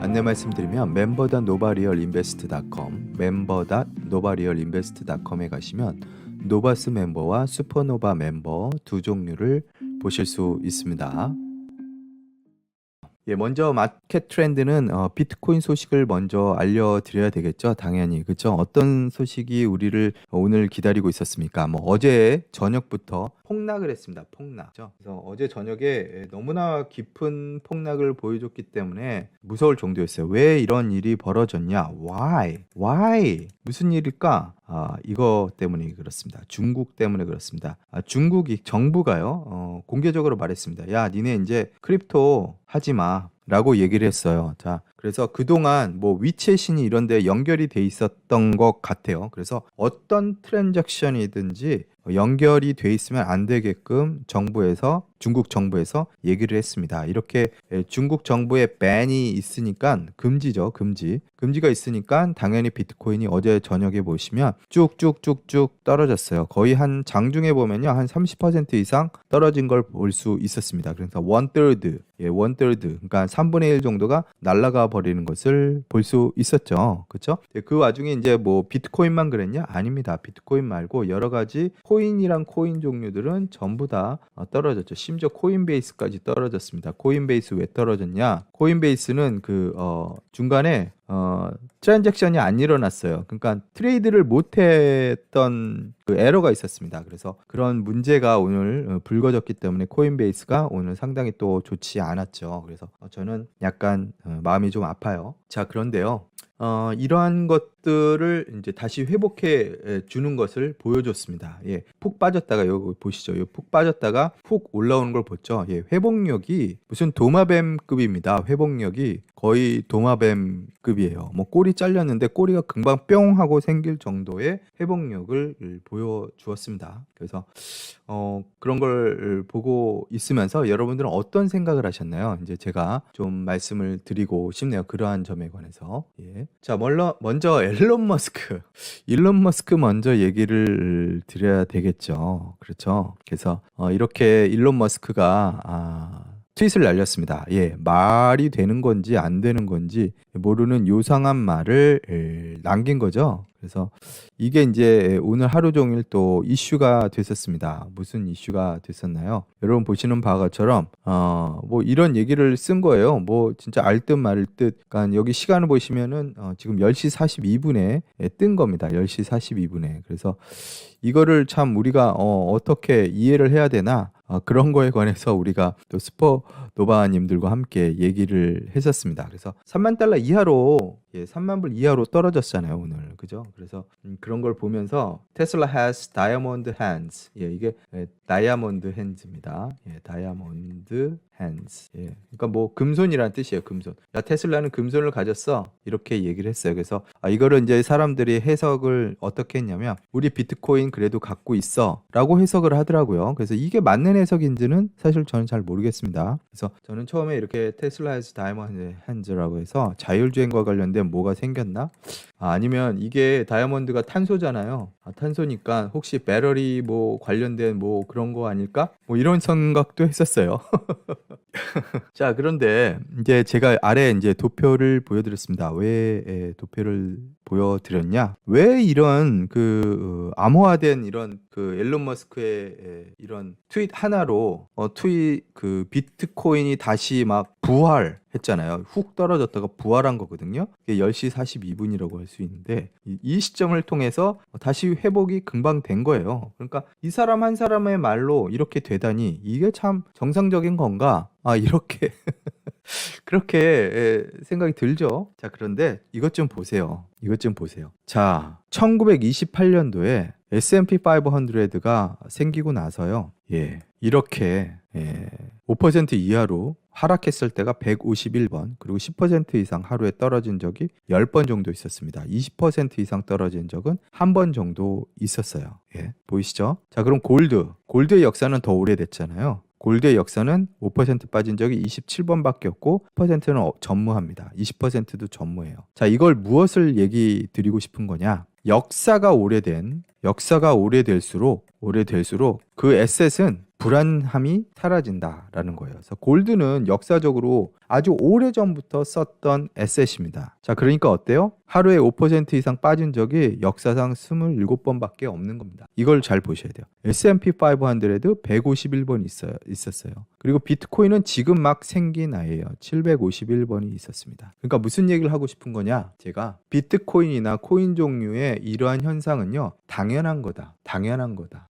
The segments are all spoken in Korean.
안내 말씀드리면 member.novarialinvest.com member.novarialinvest.com에 가시면 노바스 멤버와 슈퍼노바 멤버 두 종류를 보실 수 있습니다. 먼저 마켓 트렌드는 비트코인 소식을 먼저 알려드려야 되겠죠. 당연히 그렇죠. 어떤 소식이 우리를 오늘 기다리고 있었습니까? 어제 저녁부터 폭락을 했습니다. 폭락. 그래서 어제 저녁에 너무나 깊은 폭락을 보여줬기 때문에 무서울 정도였어요. 왜 이런 일이 벌어졌냐? Why? 무슨 일일까? 이거 때문에 그렇습니다. 중국 때문에 그렇습니다. 중국이 정부가요 공개적으로 말했습니다. 야, 니네 이제 크립토 하지 마 라고 얘기를 했어요. 자, 그래서 그동안 위챗이니 이런 데 연결이 돼 있었던 것 같아요. 그래서 어떤 트랜잭션이든지 연결이 돼 있으면 안 되게끔 중국 정부에서 얘기를 했습니다. 이렇게 중국 정부의 밴이 있으니까 금지죠. 금지가 있으니까 당연히 비트코인이 어제 저녁에 보시면 쭉쭉쭉쭉 떨어졌어요. 거의 한 장중에 보면요. 한 30% 이상 떨어진 걸 볼 수 있었습니다. 그래서 원더드, 그러니까 3분의 1 정도가 날아가 버리는 것을 볼 수 있었죠. 그렇죠? 그 와중에 이제 비트코인만 그랬냐? 아닙니다. 비트코인 말고 여러 가지 코인이랑 코인 종류들은 전부 다 떨어졌죠. 심지어 코인베이스까지 떨어졌습니다. 코인베이스 왜 떨어졌냐? 코인베이스는 중간에 트랜잭션이 안 일어났어요. 그러니까 트레이드를 못했던 그 에러가 있었습니다. 그래서 그런 문제가 오늘 불거졌기 때문에 코인베이스가 오늘 상당히 또 좋지 않았죠. 그래서 저는 약간 마음이 좀 아파요. 자, 그런데요. 이러한 것들을 이제 다시 회복해 주는 것을 보여줬습니다. 푹 빠졌다가 여기 보시죠. 푹 빠졌다가 푹 올라오는 걸 보죠. 회복력이 무슨 도마뱀급입니다. 회복력이 거의 도마뱀급이에요. 꼬리 잘렸는데 꼬리가 금방 뿅 하고 생길 정도의 회복력을 보여주었습니다. 그래서 그런 걸 보고 있으면서 여러분들은 어떤 생각을 하셨나요? 이제 제가 좀 말씀을 드리고 싶네요. 그러한 점에 관해서. 자, 먼저 일론 머스크 먼저 얘기를 드려야 되겠죠. 그렇죠. 그래서 이렇게 일론 머스크가 트윗을 날렸습니다. 말이 되는 건지 안 되는 건지 모르는 요상한 말을 남긴 거죠. 그래서 이게 이제 오늘 하루 종일 또 이슈가 됐었습니다. 무슨 이슈가 됐었나요? 여러분 보시는 바처럼 이런 얘기를 쓴 거예요. 진짜 알 듯 말 듯. 그러니까 여기 시간을 보시면은 지금 10시 42분에 뜬 겁니다. 10시 42분에. 그래서 이거를 참 우리가 어떻게 이해를 해야 되나? 그런 거에 관해서 우리가 또 슈퍼노바님들과 함께 얘기를 했었습니다. 그래서 3만 달러 이하로 3만 불 이하로 떨어졌잖아요, 오늘. 그죠? 그래서 그런 걸 보면서 테슬라 has diamond hands. 이게 다이아몬드 핸즈입니다. 다이아몬드 hands. 그러니까 금손이라는 뜻이에요, 금손. 야, 테슬라는 금손을 가졌어. 이렇게 얘기를 했어요. 그래서 이거를 이제 사람들이 해석을 어떻게 했냐면 우리 비트코인 그래도 갖고 있어라고 해석을 하더라고요. 그래서 이게 맞는 해석인지는 사실 저는 잘 모르겠습니다. 그래서 저는 처음에 이렇게 테슬라 has diamond hands라고 해서 자율주행과 관련된 뭐가 생겼나? 아니면 이게 다이아몬드가 탄소잖아요. 탄소니까 혹시 배터리 관련된 그런 거 아닐까? 이런 생각도 했었어요. 자, 그런데 이제 제가 아래 이제 도표를 보여드렸습니다. 왜 도표를 보여드렸냐? 왜 이런 암호화된 이런 일론 머스크의 이런 트윗 하나로 비트코인이 다시 막 부활했잖아요. 훅 떨어졌다가 부활한 거거든요. 이게 10시 42분이라고 할 수 있는데 이 시점을 통해서 다시 회복이 금방 된 거예요. 그러니까 이 사람 한 사람의 말로 이렇게 되다니 이게 참 정상적인 건가? 이렇게 그렇게 생각이 들죠. 자, 그런데 이것 좀 보세요. 자, 1928년도에 S&P 500가 생기고 나서요. 이렇게 5% 이하로 하락했을 때가 151번, 그리고 10% 이상 하루에 떨어진 적이 10번 정도 있었습니다. 20% 이상 떨어진 적은 한 번 정도 있었어요. 예, 보이시죠? 자, 그럼 골드의 역사는 더 오래됐잖아요. 골드의 역사는 5% 빠진 적이 27번밖에 없고 10%는 전무합니다. 20%도 전무해요. 자, 이걸 무엇을 얘기 드리고 싶은 거냐? 역사가 오래될수록 그 에셋은 불안함이 사라진다라는 거예요. 그래서 골드는 역사적으로 아주 오래전부터 썼던 에셋입니다. 자, 그러니까 어때요? 하루에 5% 이상 빠진 적이 역사상 27번밖에 없는 겁니다. 이걸 잘 보셔야 돼요. S&P 500 151번 있었어요. 그리고 비트코인은 지금 막 생긴 아이예요. 751번이 있었습니다. 그러니까 무슨 얘기를 하고 싶은 거냐? 제가 비트코인이나 코인 종류의 이러한 현상은요, 당연한 거다.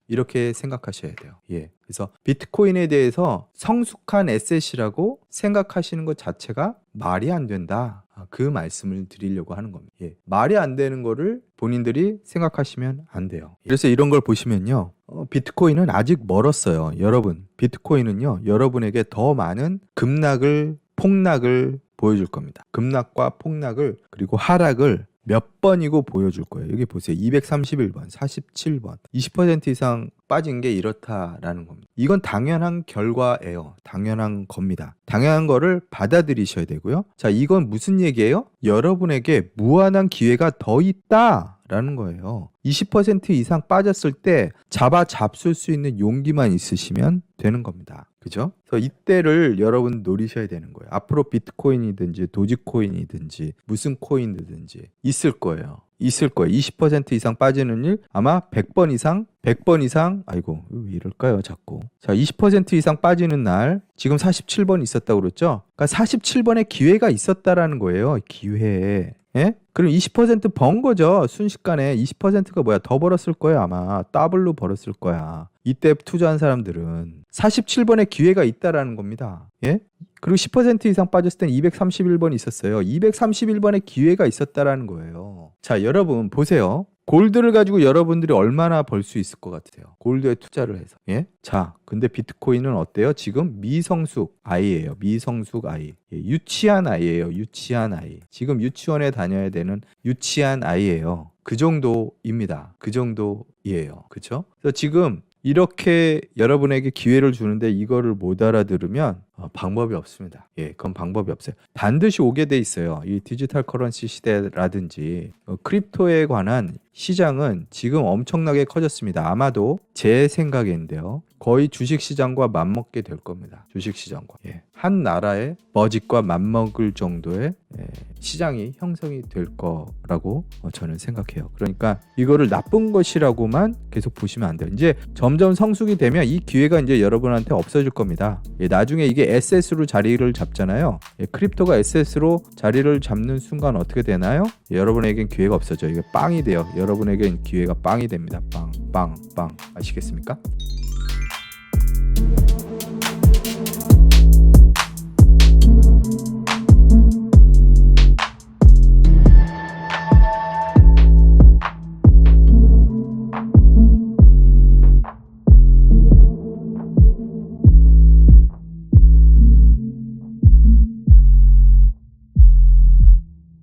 이렇게 생각하셔야 돼요. 예. 그래서 비트코인에 대해서 성숙한 에셋이라고 생각하시는 것 자체가 말이 안 된다. 그 말씀을 드리려고 하는 겁니다. 예. 말이 안 되는 거를 본인들이 생각하시면 안 돼요. 그래서 이런 걸 보시면요. 비트코인은 아직 멀었어요. 여러분, 비트코인은요, 여러분에게 더 많은 폭락을 보여줄 겁니다. 급락과 폭락을, 그리고 하락을 몇 번이고 보여줄 거예요. 여기 보세요. 231번, 47번, 20% 이상 빠진 게 이렇다라는 겁니다. 이건 당연한 결과예요. 당연한 겁니다. 당연한 거를 받아들이셔야 되고요. 자, 이건 무슨 얘기예요? 여러분에게 무한한 기회가 더 있다라는 거예요. 20% 이상 빠졌을 때 잡을 수 있는 용기만 있으시면 되는 겁니다. 그죠? 그래서 이때를 여러분 노리셔야 되는 거예요. 앞으로 비트코인이든지 도지코인이든지 무슨 코인이든지 있을 거예요. 20% 이상 빠지는 일 아마 100번 이상 아이고 왜 이럴까요 자꾸. 자, 20% 이상 빠지는 날 지금 47번 있었다고 그랬죠. 그러니까 47번의 기회가 있었다라는 거예요. 기회에. 예? 그럼 20% 번 거죠. 순식간에 20%가 뭐야? 더 벌었을 거예요. 아마 더블로 벌었을 거야. 이때 투자한 사람들은 47번의 기회가 있다라는 겁니다. 예? 그리고 10% 이상 빠졌을 땐 231번 있었어요. 231번의 기회가 있었다라는 거예요. 자, 여러분 보세요. 골드를 가지고 여러분들이 얼마나 벌 수 있을 것 같으세요? 골드에 투자를 해서. 예? 자, 근데 비트코인은 어때요? 지금 미성숙 아이예요. 미성숙 아이. 예, 유치한 아이예요. 유치한 아이. 지금 유치원에 다녀야 되는 유치한 아이예요. 그 정도입니다. 그 정도예요. 그렇죠? 그래서 지금 이렇게 여러분에게 기회를 주는데 이거를 못 알아들으면 방법이 없습니다. 예, 그건 방법이 없어요. 반드시 오게 돼 있어요. 이 디지털 커런시 시대라든지 크립토에 관한 시장은 지금 엄청나게 커졌습니다. 아마도 제 생각인데요. 거의 주식시장과 맞먹게 될 겁니다. 주식시장과. 예. 한 나라의 버짓과 맞먹을 정도의 시장이 형성이 될 거라고 저는 생각해요. 그러니까 이거를 나쁜 것이라고만 계속 보시면 안 돼요. 이제 점점 성숙이 되면 이 기회가 이제 여러분한테 없어질 겁니다. 예, 나중에 이게 에셋으로 자리를 잡잖아요. 예, 크립토가 에셋으로 자리를 잡는 순간 어떻게 되나요? 예, 여러분에겐 기회가 없어져요. 이게 빵이 돼요. 여러분에겐 기회가 빵이 됩니다. 빵. 아시겠습니까?